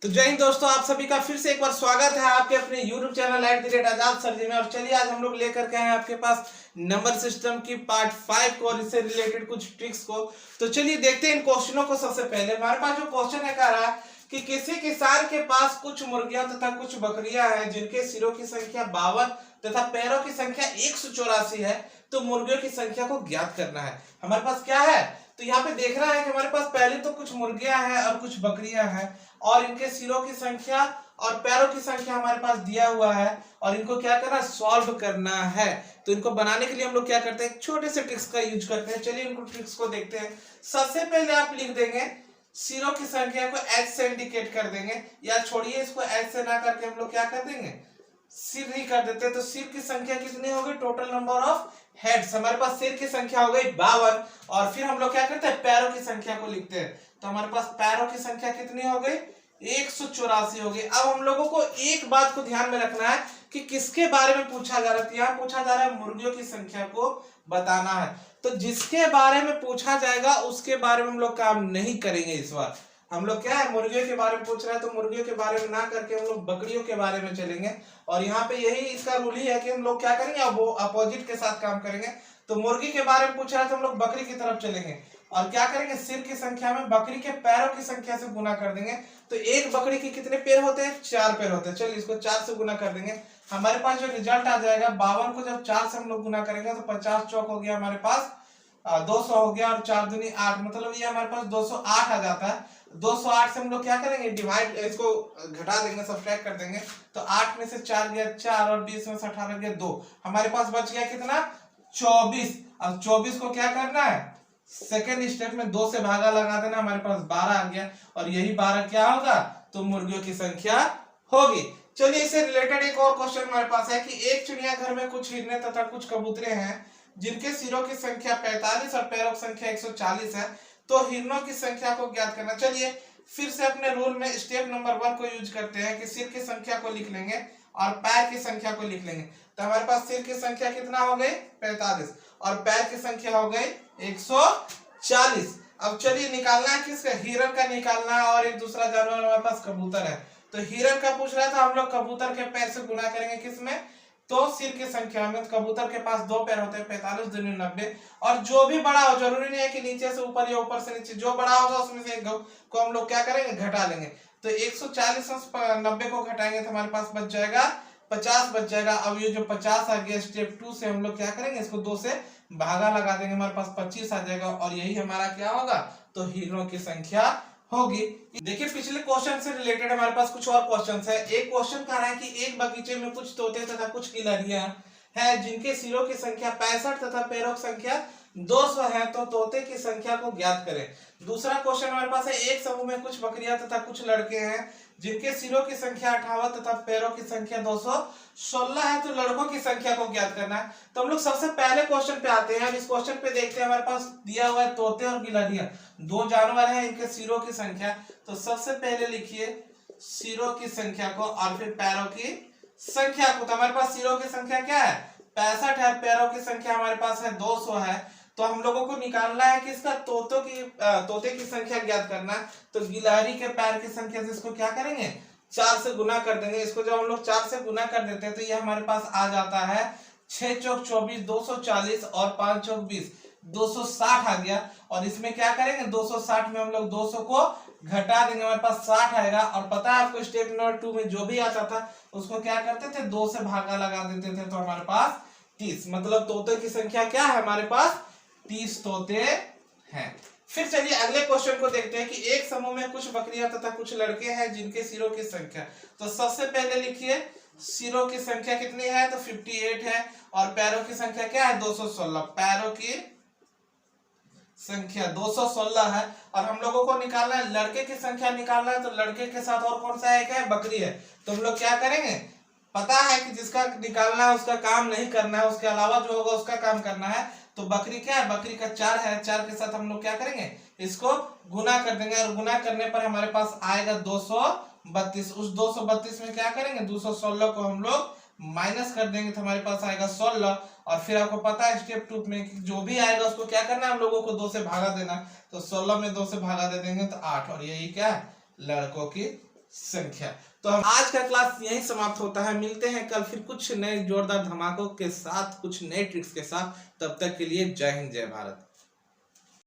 तो जय हिंद दोस्तों, आप सभी का फिर से एक बार स्वागत है आपके अपने YouTube चैनल @आजाद सर जी में। और चलिए आज हम लोग लेकर के आए हैं आपके पास नंबर सिस्टम की पार्ट 5 को और इससे रिलेटेड कुछ ट्रिक्स को। तो चलिए देखते हैं इन क्वेश्चनों को। सबसे पहले हमारे पास जो क्वेश्चन है कह रहा है कि किसी किसान के पास कुछ मुर्गियां तथा कुछ बकरियां हैं जिनके सिरों की संख्या 52 तथा पैरों की संख्या 184 है। तो मुर्गियों की संख्या को ज्ञात करना है। हमारे पास क्या है, तो यहाँ पे देख रहा है कि हमारे पास पहले तो कुछ मुर्गियां हैं और कुछ बकरियां हैं और इनके सिरों की संख्या और पैरों की संख्या हमारे पास दिया हुआ है और इनको क्या करना है, सॉल्व करना है। तो इनको बनाने के लिए हम लोग क्या करते हैं, छोटे से ट्रिक्स का यूज करते हैं। चलिए इनको ट्रिक्स को देखते हैं। सबसे पहले आप लिख देंगे सिरों की संख्या को एच से इंडिकेट कर देंगे, या छोड़िए इसको एच से ना करके हम लोग क्या कर देंगे, सिर ही कर देते हैं। तो सिर की संख्या कितनी हो गई, टोटल नंबर ऑफ हेड्स हमारे पास सिर की संख्या हो गई 52। और फिर हम लोग क्या करते हैं, पैरों की संख्या को लिखते हैं। तो हमारे पास पैरों की संख्या कितनी हो गई, 184 हो गई। अब हम लोगों को एक बात को ध्यान में रखना है कि किसके बारे में पूछा जा रहा है। यहाँ पूछा जा रहा है मुर्गियों की संख्या को बताना है। तो जिसके बारे में पूछा जाएगा उसके बारे में हम लोग काम नहीं करेंगे। इस बार हम लोग क्या है, मुर्गियों के बारे में पूछ रहे हैं तो मुर्गियों के बारे में ना करके हम लोग बकरियों के बारे में चलेंगे। और यहाँ पे यही इसका रूल ही है कि हम लोग क्या करेंगे, अब वो अपोजिट के साथ काम करेंगे। तो मुर्गी के बारे में पूछ रहा है तो हम लोग बकरी की तरफ चलेंगे और क्या करेंगे, सिर की संख्या में बकरी के पैरों की संख्या से गुना कर देंगे। तो एक बकरी के कितने पैर होते हैं, 4 पैर होते हैं। चलिए इसको 4 से गुना कर देंगे। हमारे पास जो रिजल्ट आ जाएगा 52 को जब 4 से हम लोग गुना करेंगे तो 50 चौक हो गया हमारे पास 200 हो गया और 4 दूनी 8, मतलब ये हमारे पास 208 आ जाता है। 208 से हम लोग क्या करेंगे, डिवाइड, इसको घटा देंगे, सब्ट्रैक्ट कर देंगे। तो 8 में से 4 गया 4 और 20 में से 18 गया 2। हमारे पास बच गया कितना, 24। अब 24 को क्या करना है, सेकेंड स्टेप में 2 से भागा लगा देना, हमारे पास 12 आ गया। और यही 12 क्या होगा, तो मुर्गियों की संख्या होगी। चलिए इससे रिलेटेड एक और क्वेश्चन हमारे पास है कि एक चिड़ियाघर में कुछ हिरने तथा कुछ कबूतरे हैं जिनके सिरों की संख्या 45 और पैरों की संख्या 140 है। तो हिरणों की संख्या को ज्ञात करना। चलिए फिर से अपने रूल में स्टेप नंबर 1 को यूज करते हैं कि सिर की संख्या को लिख लेंगे और पैर की संख्या को लिख लेंगे। तो हमारे पास सिर की संख्या कितना हो गई, 45, और पैर की संख्या हो गई 140। अब चलिए निकालना है किसका, हिरण का निकालना है। और एक दूसरा जानवर हमारे पास कबूतर है। तो हिरण का पूछ रहा था, हम लोग कबूतर के पैर से गुना करेंगे किसमें, तो सिर की संख्या में। तो कबूतर के पास 2 पैर होते हैं, 45 दूनी 90। और जो भी बड़ा हो, जरूरी नहीं है कि नीचे से ऊपर या ऊपर से नीचे, जो बड़ा होगा उसमें से एक को हम लोग क्या करेंगे, घटा लेंगे। तो 140 से 90 को घटाएंगे तो हमारे पास बच जाएगा 50 बच जाएगा। अब ये जो 50 आ गया, स्टेप 2 से हम लोग क्या करेंगे, इसको 2 से भागा लगा देंगे, हमारे पास 25 आ जाएगा। और यही हमारा क्या होगा, तो हिरणों की संख्या होगी। देखिए पिछले क्वेश्चन से रिलेटेड हमारे पास कुछ और क्वेश्चंस है। एक क्वेश्चन कह रहा है कि एक बगीचे में कुछ तोते तथा कुछ गिलहरियां हैं जिनके सिरों की संख्या 65 तथा पैरों की संख्या 200 है। तो तोते की संख्या को ज्ञात करें। दूसरा क्वेश्चन हमारे पास है, एक समूह में कुछ बकरियां तथा कुछ लड़के हैं जिनके सिरों की संख्या 58 तथा पैरों की संख्या 216 है। तो लड़कों की संख्या को ज्ञात करना है। तो हम लोग सबसे पहले क्वेश्चन पे आते हैं। अब इस क्वेश्चन पे देखते हैं, हमारे पास दिया हुआ है तोते और गिलहरियां, 2 जानवर हैं, इनके सिरों की संख्या। तो सबसे पहले लिखिए सिरों की संख्या को और फिर पैरों की संख्या को। तो हमारे पास सिरों की संख्या क्या है, 65 है, पैरों की संख्या हमारे पास है 200 है। तो हम लोगों को निकालना है कि इसका तोते की संख्या ज्ञात करना है। तो गिलहरी के पैर की संख्या से इसको क्या करेंगे, 4 से गुना कर देंगे। इसको जब हम लोग 4 से गुना कर देते हैं तो ये हमारे पास आ जाता है 6 चौक 24, 240 और 5 चौक 20, 260 आ गया। और इसमें क्या करेंगे, 260 में हम लोग 200 को घटा देंगे, हमारे पास 60 आएगा। और पता है आपको स्टेप नंबर 2 में जो भी आता था उसको क्या करते थे, 2 से भागा लगा देते थे। तो हमारे पास 30, मतलब तोते की संख्या क्या है, हमारे पास 30 तोते हैं। फिर चलिए अगले क्वेश्चन को देखते हैं कि एक समूह में कुछ बकरियां तथा कुछ लड़के हैं जिनके सिरों की संख्या। तो सबसे पहले लिखिए सिरों की संख्या कितनी है, तो 58 है। और पैरों की संख्या क्या है, 216। पैरों की संख्या 216 है। और हम लोगों को निकालना है लड़के की संख्या निकालना है। तो लड़के के साथ और कौन सा है, बकरी है। तो हम लोग क्या करेंगे, पता है कि जिसका निकालना है उसका काम नहीं करना है, उसके अलावा जो होगा उसका काम करना है। तो बकरी क्या है, बकरी का 4 है, 4 के साथ हम लोग क्या करेंगे, इसको गुना कर देंगे। और गुना करने पर हमारे पास आएगा 232। उस 232 में क्या करेंगे, 216 को हम लोग माइनस कर देंगे तो हमारे पास आएगा 16। और फिर आपको पता है स्टेप 2 में जो भी आएगा उसको क्या करना है, हम लोगों को 2 से भागा देना। तो 16 में 2 से भागा दे देंगे तो 8। और यही क्या है, लड़कों की संख्या। तो हम आज का क्लास यहीं समाप्त होता है, मिलते हैं कल फिर कुछ नए जोरदार धमाकों के साथ, कुछ नए ट्रिक्स के साथ। तब तक के लिए जय हिंद जय भारत।